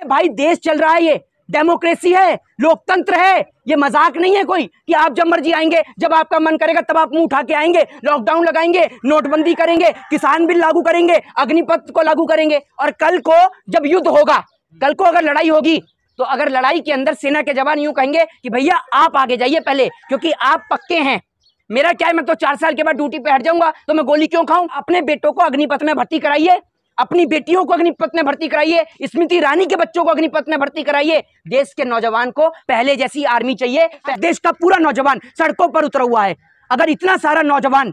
भाई देश चल रहा है, ये डेमोक्रेसी है, लोकतंत्र है, ये मजाक नहीं है कोई कि आप जब मर्जी आएंगे, जब आपका मन करेगा तब आप मुंह उठा के आएंगे, लॉकडाउन लगाएंगे, नोटबंदी करेंगे, किसान बिल लागू करेंगे, अग्निपथ को लागू करेंगे। और कल को जब युद्ध होगा, कल को अगर लड़ाई होगी, तो अगर लड़ाई के अंदर सेना के जवान यूं कहेंगे कि भैया आप आगे जाइए पहले, क्योंकि आप पक्के हैं। मेरा क्या है, मैं तो 4 साल के बाद ड्यूटी पे हट जाऊंगा, तो मैं गोली क्यों खाऊं? अपने बेटों को अग्निपथ में भर्ती कराइए, अपनी बेटियों को अग्निपथ में भर्ती कराइए, स्मृति ईरानी के बच्चों को अग्निपथ में भर्ती कराइए। देश के नौजवान को पहले जैसी आर्मी चाहिए। देश का पूरा नौजवान सड़कों पर उतरा हुआ है। अगर इतना सारा नौजवान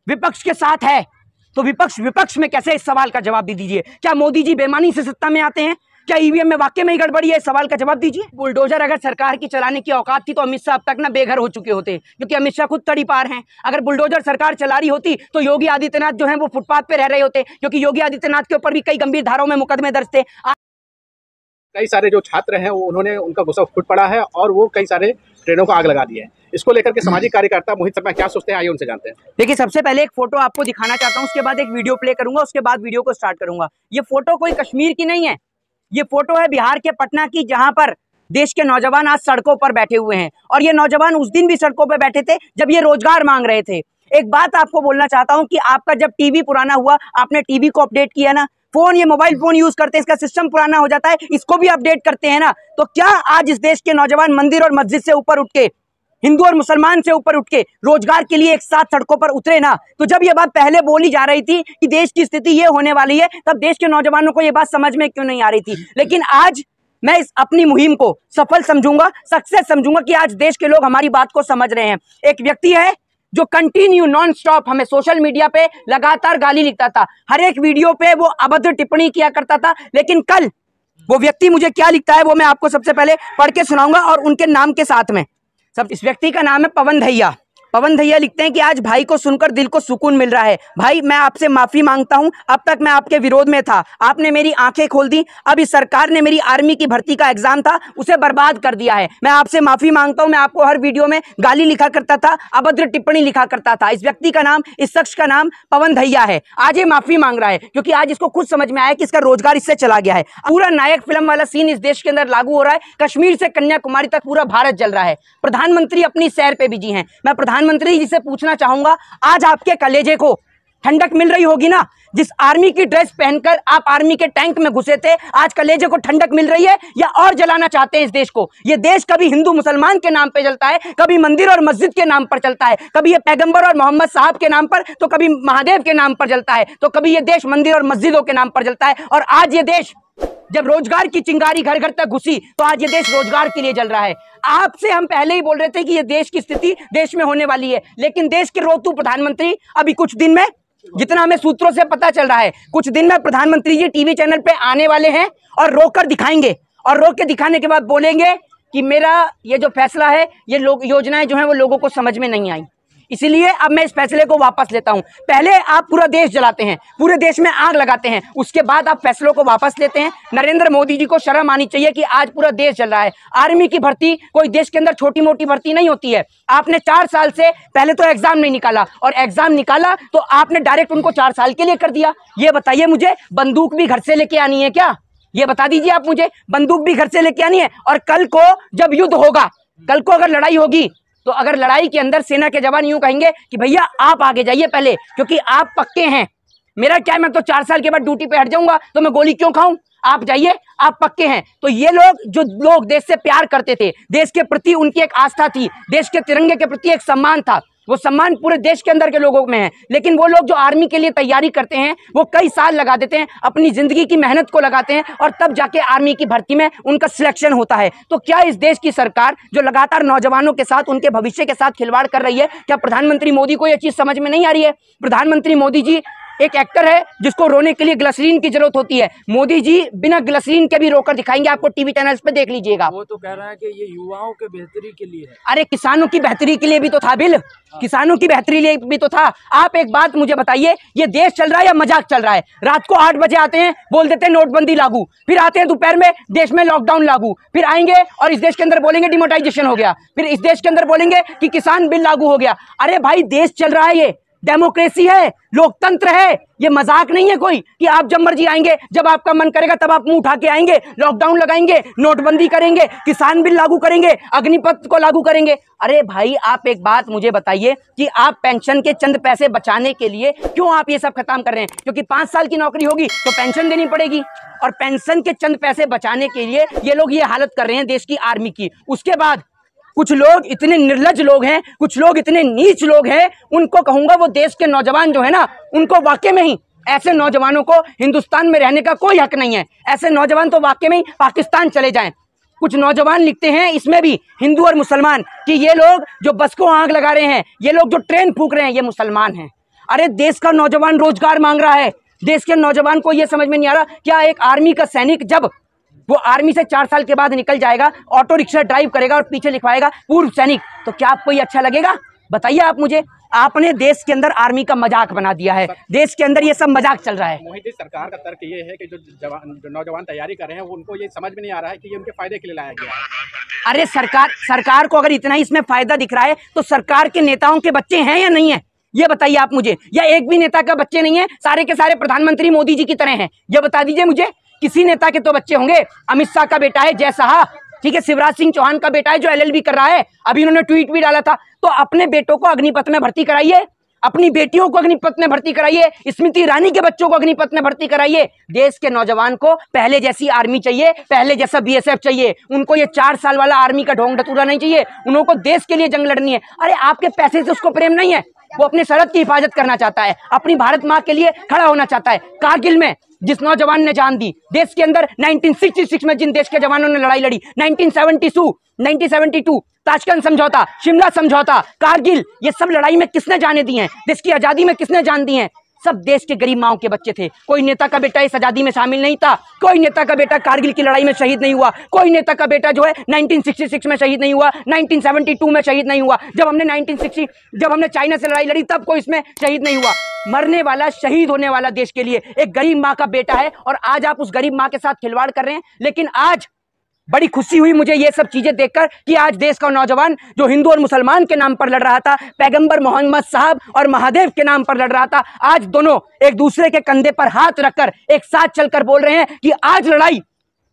विपक्ष के साथ है, तो विपक्ष में कैसे इस सवाल का जवाब दे दीजिए। क्या मोदी जी बेईमानी से सत्ता में आते हैं? क्या ईवीएम में वाकई में ही गड़बड़ी है? इस सवाल का जवाब दीजिए। बुलडोजर अगर सरकार की चलाने की औकात थी तो अमित शाह अब तक ना बेघर हो चुके होते, क्योंकि अमित शाह खुद तड़ी पार हैं। अगर बुलडोजर सरकार चला रही होती तो योगी आदित्यनाथ जो है वो फुटपाथ पे रह रहे होते, क्योंकि योगी आदित्यनाथ के ऊपर भी कई गंभीर धाराओं में मुकदमे दर्ज थे। कई सारे जो छात्र हैं उन्होंने उनका गुस्सा फूट पड़ा है और वो कई सारे ट्रेनों को आग लगा दी है। इसको लेकर के सामाजिक कार्यकर्ता मोहित शर्मा क्या सोचते हैं, आइए उनसे जानते हैं। देखिए, सबसे पहले एक फोटो आपको दिखाना चाहता हूँ, उसके बाद एक वीडियो प्ले करूंगा, उसके बाद वीडियो को स्टार्ट करूंगा। ये फोटो कोई कश्मीर की नहीं है, ये फोटो है बिहार के पटना की, जहां पर देश के नौजवान आज सड़कों पर बैठे हुए हैं। और ये नौजवान उस दिन भी सड़कों पर बैठे थे जब ये रोजगार मांग रहे थे। एक बात आपको बोलना चाहता हूं कि आपका जब टीवी पुराना हुआ, आपने टीवी को अपडेट किया ना, फोन, ये मोबाइल फोन यूज करते हैं, इसका सिस्टम पुराना हो जाता है, इसको भी अपडेट करते हैं ना। तो क्या आज इस देश के नौजवान मंदिर और मस्जिद से ऊपर उठ के, हिंदू और मुसलमान से ऊपर उठ के रोजगार के लिए एक साथ सड़कों पर उतरे ना? तो जब ये बात पहले बोली जा रही थी कि देश की स्थिति ये होने वाली है, तब देश के नौजवानों को ये बात समझ में क्यों नहीं आ रही थी? लेकिन आज मैं इस अपनी मुहिम को सफल समझूंगा, सक्सेस समझूंगा कि आज देश के लोग हमारी बात को समझ रहे हैं। एक व्यक्ति है जो कंटिन्यू नॉन स्टॉप हमें सोशल मीडिया पे लगातार गाली लिखता था, हर एक वीडियो पे वो अभद्र टिप्पणी किया करता था, लेकिन कल वो व्यक्ति मुझे क्या लिखता है वो मैं आपको सबसे पहले पढ़ के सुनाऊंगा, और उनके नाम के साथ में। सब इस व्यक्ति का नाम है पवन धैया। पवन धैया लिखते हैं कि आज भाई को सुनकर दिल को सुकून मिल रहा है। भाई, मैं आपसे माफी मांगता हूं, अब तक मैं आपके विरोध में था, आपने मेरी आंखें खोल दी। अब इस सरकार ने मेरी आर्मी की भर्ती का एग्जाम था, उसे बर्बाद कर दिया है। मैं आपसे माफी मांगता हूं, मैं आपको हर वीडियो में गाली लिखा करता था, अभद्र टिप्पणी लिखा करता था। इस व्यक्ति का नाम, इस शख्स का नाम पवन धैया है। आज ये माफी मांग रहा है क्योंकि आज इसको खुद समझ में आया कि इसका रोजगार इससे चला गया है। पूरा नायक फिल्म वाला सीन इस देश के अंदर लागू हो रहा है। कश्मीर से कन्याकुमारी तक पूरा भारत जल रहा है। प्रधानमंत्री अपनी सैर पे बिजी हैं। मैं प्रधानमंत्री जी से पूछना चाहूंगा, आज आपके कलेजे को ठंडक मिल रही होगी ना? जिस आर्मी की ड्रेस पहनकर आप आर्मी के टैंक में घुसे थे, आज कलेजे को ठंडक मिल रही है या और जलाना चाहते हैं इस देश को? ये देश कभी हिंदू मुसलमान के नाम पे चलता है, कभी मंदिर और मस्जिद के नाम पर चलता है, कभी ये पैगंबर और मोहम्मद साहब के नाम पर, तो कभी महादेव के नाम पर चलता है, तो कभी ये देश मंदिर और मस्जिदों के नाम पर चलता है। और आज ये देश जब रोजगार की चिंगारी घर घर तक घुसी, तो आज ये देश रोजगार के लिए जल रहा है। आपसे हम पहले ही बोल रहे थे कि ये देश की स्थिति देश में होने वाली है, लेकिन देश के रोतू प्रधानमंत्री अभी कुछ दिन में, जितना हमें सूत्रों से पता चल रहा है, कुछ दिन में प्रधानमंत्री जी टीवी चैनल पे आने वाले हैं और रोक कर दिखाएंगे, और रोक के दिखाने के बाद बोलेंगे कि मेरा ये जो फैसला है, ये लोग योजनाएं जो है वो लोगों को समझ में नहीं आई, इसीलिए अब मैं इस फैसले को वापस लेता हूं। पहले आप पूरा देश जलाते हैं, पूरे देश में आग लगाते हैं, उसके बाद आप फैसलों को वापस लेते हैं। नरेंद्र मोदी जी को शर्म आनी चाहिए कि आज पूरा देश जल रहा है। आर्मी की भर्ती कोई देश के अंदर छोटी मोटी भर्ती नहीं होती है। आपने 4 साल से पहले तो एग्जाम नहीं निकाला, और एग्जाम निकाला तो आपने डायरेक्ट उनको 4 साल के लिए कर दिया। ये बताइए मुझे, बंदूक भी घर से लेके आनी है क्या? ये बता दीजिए आप मुझे, बंदूक भी घर से लेके आनी है? और कल को जब युद्ध होगा, कल को अगर लड़ाई होगी, तो अगर लड़ाई के अंदर सेना के जवान यूं कहेंगे कि भैया आप आगे जाइए पहले, क्योंकि आप पक्के हैं। मेरा क्या है, मैं तो 4 साल के बाद ड्यूटी पे हट जाऊंगा, तो मैं गोली क्यों खाऊं? आप जाइए, आप पक्के हैं। तो ये लोग, जो लोग देश से प्यार करते थे, देश के प्रति उनकी एक आस्था थी, देश के तिरंगे के प्रति एक सम्मान था, वो सम्मान पूरे देश के अंदर के लोगों में है। लेकिन वो लोग जो आर्मी के लिए तैयारी करते हैं, वो कई साल लगा देते हैं, अपनी जिंदगी की मेहनत को लगाते हैं, और तब जाके आर्मी की भर्ती में उनका सिलेक्शन होता है। तो क्या इस देश की सरकार, जो लगातार नौजवानों के साथ, उनके भविष्य के साथ खिलवाड़ कर रही है, क्या प्रधानमंत्री मोदी को यह चीज समझ में नहीं आ रही है? प्रधानमंत्री मोदी जी एक एक्टर है जिसको रोने के लिए ग्लिसरीन की जरूरत होती है। मोदी जी बिना ग्लिसरीन के भी रोकर दिखाएंगे, आपको टीवी चैनल्स पे देख लीजिएगा। वो तो कह रहा है कि ये युवाओं के बेहतरी के लिए है। अरे किसानों की बेहतरी के लिए भी तो था बिल, किसानों की बेहतरी लिए भी तो था। आप एक बात मुझे बताइए, ये देश चल रहा है या मजाक चल रहा है? रात को 8 बजे आते हैं, बोल देते हैं नोटबंदी लागू, फिर आते हैं दोपहर में देश में लॉकडाउन लागू, फिर आएंगे और इस देश के अंदर बोलेंगे डिमोनेटाइजेशन हो गया, फिर इस देश के अंदर बोलेंगे कि किसान बिल लागू हो गया। अरे भाई देश चल रहा है, ये डेमोक्रेसी है, लोकतंत्र है। ये मजाक नहीं है कोई कि आप जब मर्जी आएंगे, जब आपका मन करेगा तब आप मुंह उठा के आएंगे, लॉकडाउन लगाएंगे, नोटबंदी करेंगे, किसान बिल लागू करेंगे, अग्निपथ को लागू करेंगे। अरे भाई, आप एक बात मुझे बताइए कि आप पेंशन के चंद पैसे बचाने के लिए क्यों आप ये सब खत्म कर रहे हैं? क्योंकि 5 साल की नौकरी होगी तो पेंशन देनी पड़ेगी, और पेंशन के चंद पैसे बचाने के लिए ये लोग ये हालत कर रहे हैं देश की आर्मी की। उसके बाद कुछ लोग इतने निर्लज लोग हैं, कुछ लोग इतने नीच लोग हैं, उनको कहूंगा वो देश के नौजवान जो है ना, उनको वाकई में ही, ऐसे नौजवानों को हिंदुस्तान में रहने का कोई हक नहीं है। ऐसे नौजवान तो वाकई में ही पाकिस्तान चले जाएं। कुछ नौजवान लिखते हैं इसमें भी, हिंदू और मुसलमान, कि ये लोग जो बस को आग लगा रहे हैं, ये लोग जो ट्रेन फूंक रहे हैं, ये मुसलमान हैं। अरे देश का नौजवान रोजगार मांग रहा है। देश के नौजवान को यह समझ में नहीं आ रहा, क्या एक आर्मी का सैनिक जब वो आर्मी से 4 साल के बाद निकल जाएगा, ऑटो रिक्शा ड्राइव करेगा और पीछे लिखवाएगा पूर्व सैनिक, तो क्या आपको ये अच्छा लगेगा? बताइए आप मुझे। आपने देश के अंदर आर्मी का मजाक बना दिया है, देश के अंदर ये सब मजाक चल रहा है। मोहित जी, सरकार का तर्क ये है कि जो नौजवान तैयारी कर रहे हैं, वो उनको ये समझ में नहीं आ रहा है कि ये उनके फायदे के लिए लाया गया है। अरे सरकार को अगर इतना ही इसमें फायदा दिख रहा है तो सरकार के नेताओं के बच्चे हैं या नहीं है, ये बताइए आप मुझे। या एक भी नेता का बच्चे नहीं है, सारे के सारे प्रधानमंत्री मोदी जी की तरह हैं, ये बता दीजिए मुझे। किसी नेता के तो बच्चे होंगे। अमित शाह का बेटा है जय शाह, ठीक है, शिवराज सिंह चौहान का बेटा है जो LLB कर रहा है, अभी उन्होंने ट्वीट भी डाला था। तो अपने बेटों को अग्निपथ में भर्ती कराइए, अपनी बेटियों को अग्निपथ में भर्ती कराइए, स्मृति ईरानी के बच्चों को अग्निपथ में भर्ती कराइए। देश के नौजवान को पहले जैसी आर्मी चाहिए, पहले जैसा BSF चाहिए। उनको ये 4 साल वाला आर्मी का ढोंग ढतूरा नहीं चाहिए, उनको देश के लिए जंग लड़नी है। अरे आपके पैसे से उसको प्रेम नहीं है, वो अपनी सरहद की हिफाजत करना चाहता है, अपनी भारत माँ के लिए खड़ा होना चाहता है। कारगिल में जिस नौजवान ने जान दी, देश के अंदर 1966 में जिन देश के जवानों ने लड़ाई लड़ी, 1972 ताशकंद समझौता, शिमला समझौता, कारगिल, ये सब लड़ाई में किसने जाने दी हैं? देश की आजादी में किसने जान दी हैं? सब देश के गरीब माओं के बच्चे थे। कोई नेता का बेटा इस आजादी में शामिल नहीं था, कोई नेता का बेटा कारगिल की लड़ाई में शहीद नहीं हुआ, कोई नेता का बेटा जो है 1966 में शहीद नहीं हुआ, 1972 में शहीद नहीं हुआ, जब हमने चाइना से लड़ाई लड़ी तब कोई इसमें शहीद नहीं हुआ। मरने वाला, शहीद होने वाला देश के लिए एक गरीब माँ का बेटा है, और आज आप उस गरीब माँ के साथ खिलवाड़ कर रहे हैं। लेकिन आज बड़ी खुशी हुई मुझे ये सब चीजें देखकर कि आज देश का नौजवान जो हिंदू और मुसलमान के नाम पर लड़ रहा था, पैगंबर मोहम्मद साहब और महादेव के नाम पर लड़ रहा था, आज दोनों एक दूसरे के कंधे पर हाथ रखकर एक साथ चलकर बोल रहे हैं कि आज लड़ाई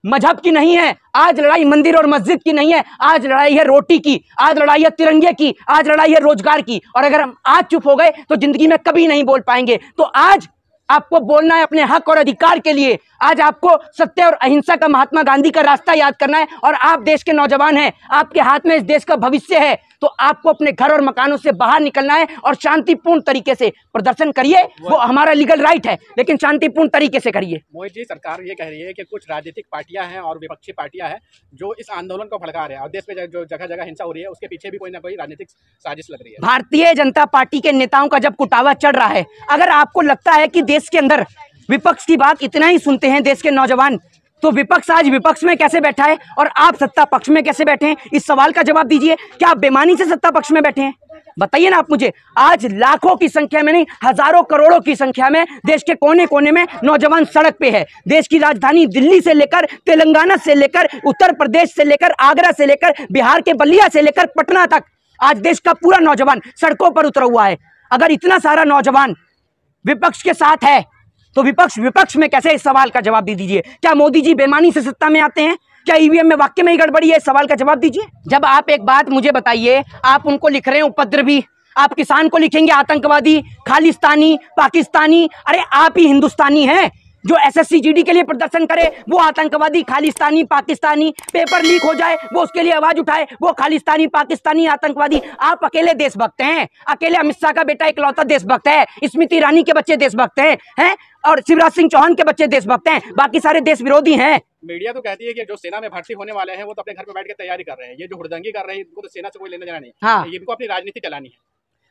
मजहब की नहीं है, आज लड़ाई मंदिर और मस्जिद की नहीं है, आज लड़ाई है रोटी की, आज लड़ाई है तिरंगे की, आज लड़ाई है रोजगार की। और अगर हम आज चुप हो गए तो जिंदगी में कभी नहीं बोल पाएंगे। तो आज आपको बोलना है अपने हक और अधिकार के लिए। आज आपको सत्य और अहिंसा का महात्मा गांधी का रास्ता याद करना है, और आप देश के नौजवान हैं, आपके हाथ में इस देश का भविष्य है। तो आपको अपने घर और मकानों से बाहर निकलना है और शांतिपूर्ण तरीके से प्रदर्शन करिए, वो हमारा लीगल राइट है, लेकिन शांतिपूर्ण तरीके से करिए। मोहित जी, सरकार ये कह रही है कि कुछ राजनीतिक पार्टियां हैं और विपक्षी पार्टियां हैं जो इस आंदोलन को भड़का रहे हैं, और देश में जो जगह जगह हिंसा हो रही है उसके पीछे भी कोई ना कोई राजनीतिक साजिश लग रही है। भारतीय जनता पार्टी के नेताओं का जब कुटावा चढ़ रहा है, अगर आपको लगता है कि देश के अंदर विपक्ष की बात इतना ही सुनते हैं देश के नौजवान, तो विपक्ष आज विपक्ष में कैसे बैठा है और आप सत्ता पक्ष में कैसे बैठे हैं? इस सवाल का जवाब दीजिए। क्या आप बेईमानी से सत्ता पक्ष में बैठे हैं? बताइए ना आप मुझे। आज लाखों की संख्या में नहीं, हजारों करोड़ों की संख्या में देश के कोने कोने में नौजवान सड़क पे है। देश की राजधानी दिल्ली से लेकर, तेलंगाना से लेकर, उत्तर प्रदेश से लेकर, आगरा से लेकर, बिहार के बलिया से लेकर पटना तक, आज देश का पूरा नौजवान सड़कों पर उतरा हुआ है। अगर इतना सारा नौजवान विपक्ष के साथ है तो विपक्ष में कैसे? इस सवाल का जवाब दीजिए। क्या मोदी जी बेईमानी से सत्ता में आते हैं? क्या EVM में वाकई में ही गड़बड़ी है? इस सवाल का जवाब दीजिए। जब आप एक बात मुझे बताइए, आप उनको लिख रहे हैं उपद्रवी, आप किसान को लिखेंगे आतंकवादी, खालिस्तानी, पाकिस्तानी। अरे आप ही हिंदुस्तानी हैं। जो SSC GD के लिए प्रदर्शन करे वो आतंकवादी, खालिस्तानी, पाकिस्तानी। पेपर लीक हो जाए वो उसके लिए आवाज उठाए, वो खालिस्तानी, पाकिस्तानी, आतंकवादी। आप अकेले देशभक्त हैं, अकेले अमित शाह का बेटा इकलौता देशभक्त है, स्मृति ईरानी के बच्चे देशभक्त हैं, और शिवराज सिंह चौहान के बच्चे देशभक्त हैं, बाकी सारे देश विरोधी हैं। मीडिया तो कहती है कि जो सेना में भर्ती होने वाले हैं वो तो अपने घर पे बैठ के तैयारी कर रहे हैं, ये जो हुड़दंगी कर रहे हैं इनको तो सेना से कोई लेना देना नहीं। हाँ, इनको अपनी राजनीति चलानी है।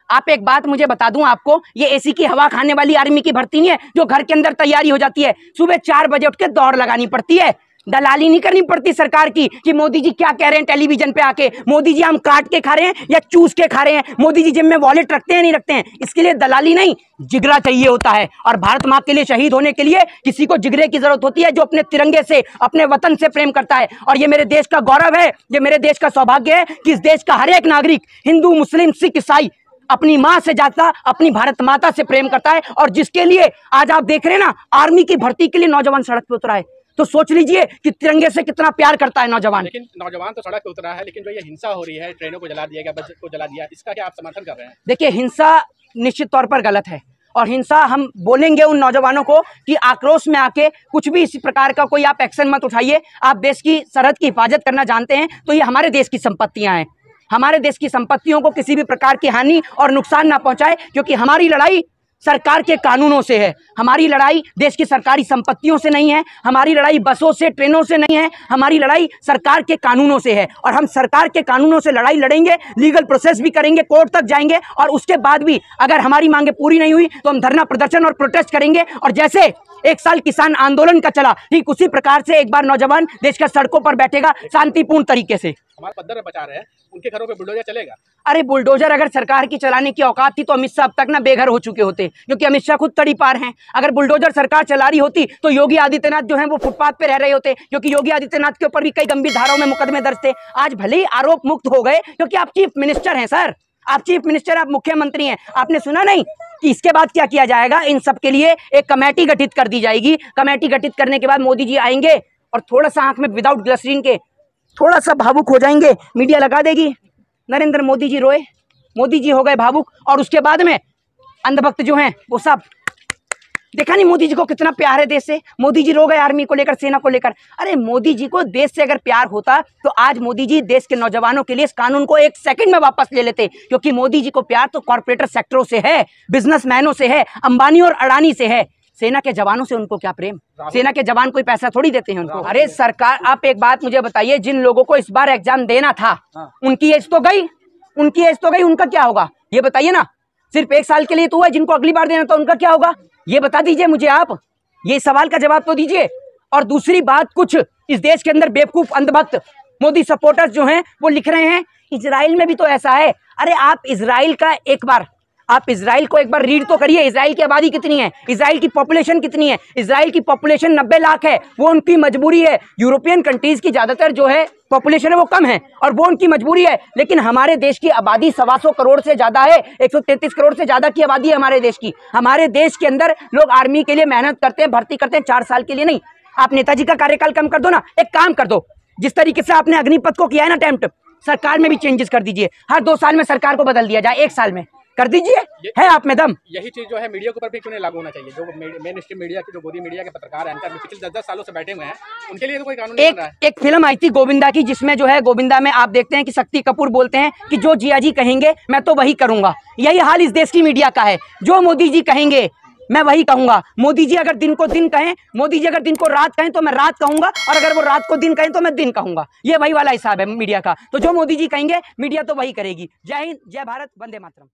आप एक बात मुझे बता दूं आपको, ये AC की हवा खाने वाली आर्मी की भर्ती नहीं है जो घर के अंदर तैयारी हो जाती है। सुबह 4 बजे उठ के दौड़ लगानी पड़ती है, दलाली नहीं करनी पड़ती सरकार की कि मोदी जी क्या कह रहे हैं टेलीविजन पे आके, मोदी जी हम काट के खा रहे हैं या चूस के खा रहे हैं, मोदी जी जिम में वॉलेट रखते हैं नहीं रखते हैं। इसके लिए दलाली नहीं, जिगरा चाहिए होता है। और भारत माँ के लिए शहीद होने के लिए किसी को जिगरे की जरूरत होती है, जो अपने तिरंगे से, अपने वतन से प्रेम करता है। और ये मेरे देश का गौरव है, ये मेरे देश का सौभाग्य है कि इस देश का हर एक नागरिक, हिंदू, मुस्लिम, सिख, ईसाई, अपनी माँ से ज्यादा अपनी भारत माता से प्रेम करता है, और जिसके लिए आज आप देख रहे हैं ना, आर्मी की भर्ती के लिए नौजवान सड़क पे उतरा है। तो सोच लीजिए कि तिरंगे से कितना प्यार करता है नौजवान। लेकिन नौजवान तो सड़क पे उतरा है, लेकिन जो ये हिंसा हो रही है, ट्रेनों को जला दिया गया, बस को जला दिया, इसका क्या आप समर्थन कर रहे हैं? देखिए, हिंसा निश्चित तौर पर गलत है, और हिंसा हम बोलेंगे उन नौजवानों को कि आक्रोश में आके कुछ भी इसी प्रकार का कोई आप एक्शन मत उठाइए। आप देश की सरहद की हिफाजत करना जानते हैं तो ये हमारे देश की संपत्तियां हैं। हमारे देश की संपत्तियों को किसी भी प्रकार की हानि और नुकसान ना पहुंचाए, क्योंकि हमारी लड़ाई सरकार के कानूनों से है। हमारी लड़ाई देश की सरकारी संपत्तियों से नहीं है, हमारी लड़ाई बसों से, ट्रेनों से नहीं है, हमारी लड़ाई सरकार के कानूनों से है। और हम सरकार के कानूनों से लड़ाई लड़ेंगे, लीगल प्रोसेस भी करेंगे, कोर्ट तक जाएंगे, और उसके बाद भी अगर हमारी मांगे पूरी नहीं हुई तो हम धरना प्रदर्शन और प्रोटेस्ट करेंगे। और जैसे 1 साल किसान आंदोलन का चला, ठीक उसी प्रकार से एक बार नौजवान देश का सड़कों पर बैठेगा शांतिपूर्ण तरीके से। हमारे पद्दर बचा रहे हैं, उनके घरों पे बुलडोजर चलेगा? अरे बुलडोजर अगर सरकार की चलाने की औकात थी तो अमित शाह अब तक ना बेघर हो चुके होते, क्योंकि अमित शाह खुद तड़ी पार हैं। अगर बुलडोजर सरकार चला रही होती तो योगी आदित्यनाथ जो हैं वो फुटपाथ पे रह रहे होते, क्योंकि योगी आदित्यनाथ के ऊपर भी कई गंभीर धाराओं में मुकदमे दर्ज थे। आज भले ही आरोप मुक्त हो गए, क्योंकि आप चीफ मिनिस्टर हैं सर, आप चीफ मिनिस्टर, आप मुख्यमंत्री हैं। आपने सुना नहीं कि इसके बाद क्या किया जाएगा? इन सब के लिए एक कमेटी गठित कर दी जाएगी। कमेटी गठित करने के बाद मोदी जी आएंगे और थोड़ा सा आंख में विदाउट ग्लिसरीन के थोड़ा सा भावुक हो जाएंगे, मीडिया लगा देगी, नरेंद्र मोदी जी रोए, मोदी जी हो गए भावुक, और उसके बाद में अंधभक्त जो हैं वो सब, देखा नहीं मोदी जी को कितना प्यार है देश से। मोदी जी रो गए आर्मी को लेकर, सेना को लेकर। अरे मोदी जी को देश से अगर प्यार होता तो आज मोदी जी देश के नौजवानों के लिए इस कानून को 1 सेकंड में वापस ले लेते, क्योंकि मोदी जी को प्यार तो कॉर्पोरेटर सेक्टरों से है, बिजनेसमैनों से है, अंबानी और अडानी से है। सेना के जवानों से उनको क्या प्रेम? सेना के जवान कोई पैसा थोड़ी देते हैं उनको। अरे सरकार, आप एक बात मुझे बताइए, जिन लोगों को इस बार एग्जाम देना था उनकी एज तो गई, उनका क्या होगा ये बताइए ना। सिर्फ 1 साल के लिए तो हुआ, जिनको अगली बार देना था उनका क्या होगा ये बता दीजिए मुझे। आप ये सवाल का जवाब तो दीजिए। और दूसरी बात, कुछ इस देश के अंदर बेवकूफ अंधभक्त मोदी सपोर्टर्स जो हैं वो लिख रहे हैं इजराइल में भी तो ऐसा है। अरे आप इजराइल को एक बार रीड तो करिए। इजराइल की आबादी कितनी है, इजराइल की पॉपुलेशन कितनी है? इजराइल की पॉपुलेशन 90 लाख है। वो उनकी मजबूरी है। यूरोपियन कंट्रीज की ज्यादातर जो है पॉपुलेशन है वो कम है, और वो उनकी मजबूरी है। लेकिन हमारे देश की आबादी 125 करोड़ से ज्यादा है, 133 करोड़ से ज्यादा की आबादी है हमारे देश की। हमारे देश के अंदर लोग आर्मी के लिए मेहनत करते हैं, भर्ती करते हैं 4 साल के लिए नहीं। आप नेताजी का कार्यकाल कम कर दो ना, एक काम कर दो, जिस तरीके से आपने अग्निपथ को किया है ना अटेम्प्ट, सरकार में भी चेंजेस कर दीजिए। हर 2 साल में सरकार को बदल दिया जाए, 1 साल में कर दीजिए। है आप में दम? यही चीज जो है मीडिया के ऊपर भी क्यों नहीं लागू होना चाहिए? जो मेन स्ट्रीम मीडिया की, जो गोदी मीडिया के पत्रकार एंकर पिछले 10-10 सालों से बैठे हुए हैं, उनके लिए तो कोई कानून नहीं बन रहा है। एक फिल्म आई थी गोविंदा की, जिसमें जो है गोविंदा में आप देखते हैं कि शक्ति कपूर बोलते हैं कि जो जिया जी कहेंगे मैं तो वही करूंगा। यही हाल इस देश की मीडिया का है। जो मोदी जी कहेंगे मैं वही कहूंगा। मोदी जी अगर दिन को दिन कहें, मोदी जी अगर दिन को रात कहें तो मैं रात कहूंगा, और अगर वो रात को दिन कहें तो मैं दिन कहूंगा। ये वही वाला हिसाब है मीडिया का। तो जो मोदी जी कहेंगे मीडिया तो वही करेगी। जय हिंद, जय भारत, वंदे मातरम।